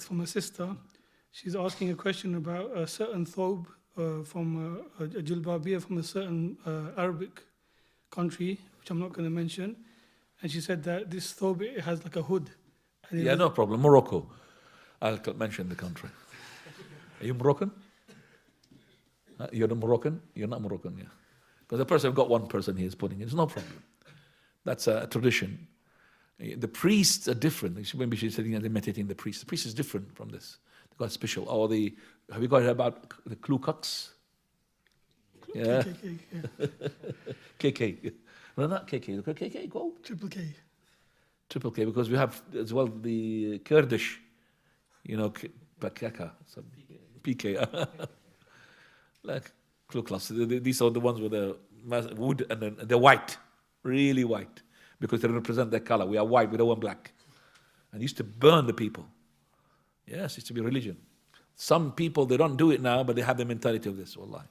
from a sister. She's asking a question about a certain thobe from a jilbab from a certain Arabic country, which I'm not going to mention. And she said that this thobe, it has like a hood. Yeah, no problem. Morocco. I'll mention the country. Are you Moroccan? You're a Moroccan? You're not Moroccan, yeah. Because the person, I've got one person here is putting it. It's no problem. That's a tradition. The priests are different. Maybe she's sitting and imitating the priest. The priest is different from this. They've got special. Or have you got it about the Ku Klux? Yeah. KK. No, not KK. KK, go. Triple K. Triple K, because we have as well the Kurdish, PKK. PK. Like Ku Klux. These are the ones with the wood and then they're white, really white, because they represent their color. We are white, we don't want black. And used to burn the people. Yes, it used to be religion. Some people, they don't do it now, but they have the mentality of this, wallahi.